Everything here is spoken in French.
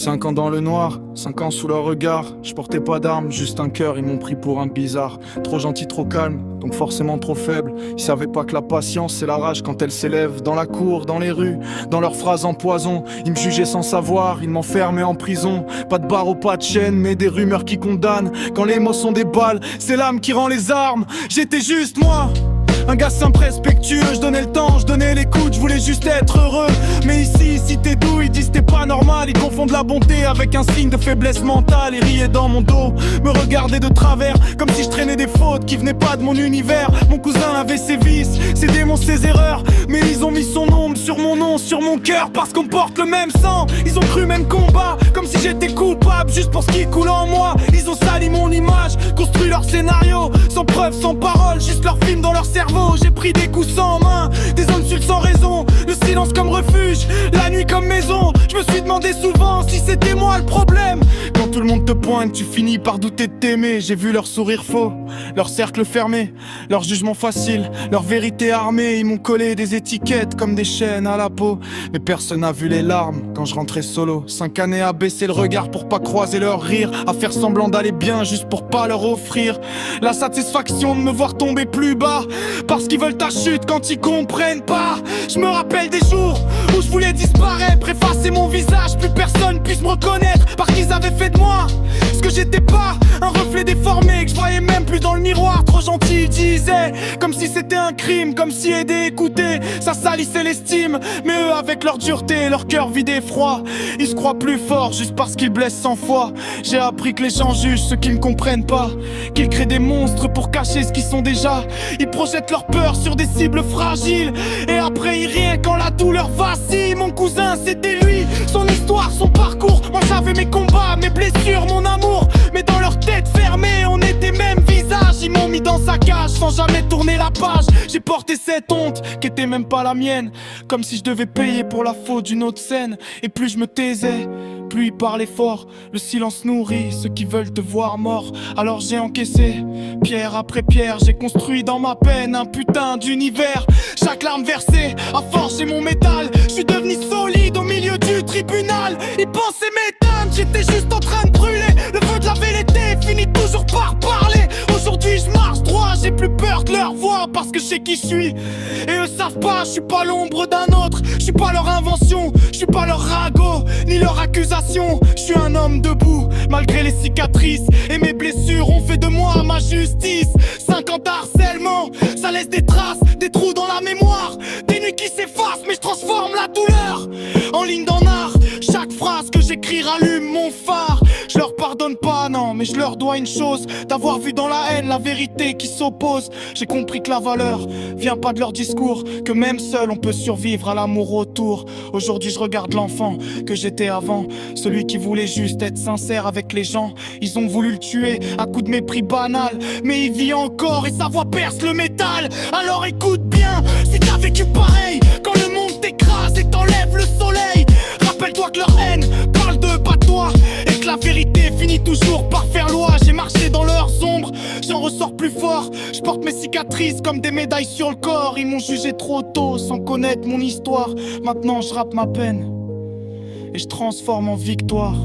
5 ans dans le noir, 5 ans sous leur regard. Je portais pas d'armes, juste un cœur, ils m'ont pris pour un bizarre. Trop gentil, trop calme, donc forcément trop faible. Ils savaient pas que la patience c'est la rage quand elle s'élève. Dans la cour, dans les rues, dans leurs phrases en poison. Ils me jugeaient sans savoir, ils m'enfermaient en prison. Pas de barreaux, pas de chaîne, mais des rumeurs qui condamnent. Quand les mots sont des balles, c'est l'âme qui rend les armes. J'étais juste moi, un gars simple, respectueux, je donnais le temps, je donnais l'écoute, je voulais juste être heureux. Mais ici, si t'es doux, ils disent t'es pas normal. Ils confondent la bonté avec un signe de faiblesse mentale. Ils riaient dans mon dos, me regardaient de travers, comme si je traînais des fautes qui venaient pas de mon univers. Mon cousin avait ses vices, ses démons, ses erreurs, mais ils ont mis son ombre sur mon nom, sur mon cœur. Parce qu'on porte le même sang, ils ont cru même combat, comme si j'étais coupable, juste pour ce qui coule en moi. Ils ont sali mon image, construit leur scénario, sans preuve, sans parole, juste leur film dans leur cerveau. J'ai pris des coups sans main, des insultes sans raison, le silence comme refuge, la nuit comme maison. Je me suis demandé souvent si c'était moi le problème. Quand tout le monde te pointe, tu finis par douter de t'aimer. J'ai vu leur sourire faux, leur cercle fermé, leur jugement facile, leur vérité armée. Ils m'ont collé des étiquettes comme des chaînes à la peau, mais personne n'a vu les larmes quand je rentrais solo. 5 années à baisser le regard pour pas croiser leur rire, à faire semblant d'aller bien juste pour pas leur offrir la satisfaction de me voir tomber plus bas. Parce qu'ils veulent ta chute quand ils comprennent pas. Je me rappelle des jours où je voulais disparaître, effacer mon visage, plus personne puisse me reconnaître. Parce qu'ils avaient fait de moi ce que j'étais pas, un reflet déformé que je voyais même plus dans le miroir. Trop gentil, ils disaient, comme si c'était un crime, comme si aider, écouter, ça salissait l'estime. Mais eux avec leur dureté, leur cœur vide et froid, ils se croient plus forts juste parce qu'ils blessent 100 fois. J'ai appris que les gens jugent ceux qui ne comprennent pas, qu'ils créent des monstres pour cacher ce qu'ils sont déjà. Ils projettent leur peur sur des cibles fragiles, et après ils rient quand la douleur vacille. Mon cousin c'était lui, son histoire, son parcours. Moi j'avais mes combats, mes blessures, mon amour, mais dans leur tête fermée on était même visage. Ils m'ont mis dans sa cage sans jamais tourner la page. J'ai porté cette honte qui était même pas la mienne, comme si je devais payer pour la faute d'une autre scène. Et plus je me taisais, plus ils parlaient fort. Le silence nourrit ceux qui veulent te voir mort. Alors j'ai encaissé, pierre après pierre, j'ai construit dans ma peine un putain d'univers. Chaque larme versée a forgé mon métal. Je suis devenu solide au milieu du tribunal. Ils pensaient m'éteindre, j'étais juste en train de brûler. Le feu de la vérité finit toujours par parler. Aujourd'hui je marche droit, j'ai plus peur de leur voix, parce que je sais qui je suis. Et eux savent pas, je suis pas l'ombre d'un autre. Je suis pas leur invention, je suis pas leur ragot, ni leur accusation. Je suis un homme debout, malgré les cicatrices. Et mes blessures ont fait de moi ma justice. 5 ans d'harcèlement, ça laisse des traces, des trous dans la mémoire, des nuits qui s'effacent, mais je transforme la douleur en ligne d'en art. Chaque phrase que j'écris rallume mon phare. Je leur pardonne pas, non, mais je leur dois une chose, d'avoir vu dans la haine la vérité qui s'oppose. J'ai compris que la valeur vient pas de leur discours, que même seul on peut survivre à l'amour autour. Aujourd'hui je regarde l'enfant que j'étais avant, celui qui voulait juste être sincère avec les gens. Ils ont voulu le tuer à coups de mépris banal, mais il vit encore et sa voix perce le métal. Alors écoute bien, si t'as vécu pareil, quand le monde t'écrase et t'enlève le soleil, rappelle-toi que leur haine parle d'eux, pas de toi, et que la vérité finit toujours par faire loi. J'ai marché dans leurs ombres, j'en ressors plus fort. Je porte mes cicatrices comme des médailles sur le corps. Ils m'ont jugé trop tôt sans connaître mon histoire. Maintenant je rappe ma peine et je transforme en victoire.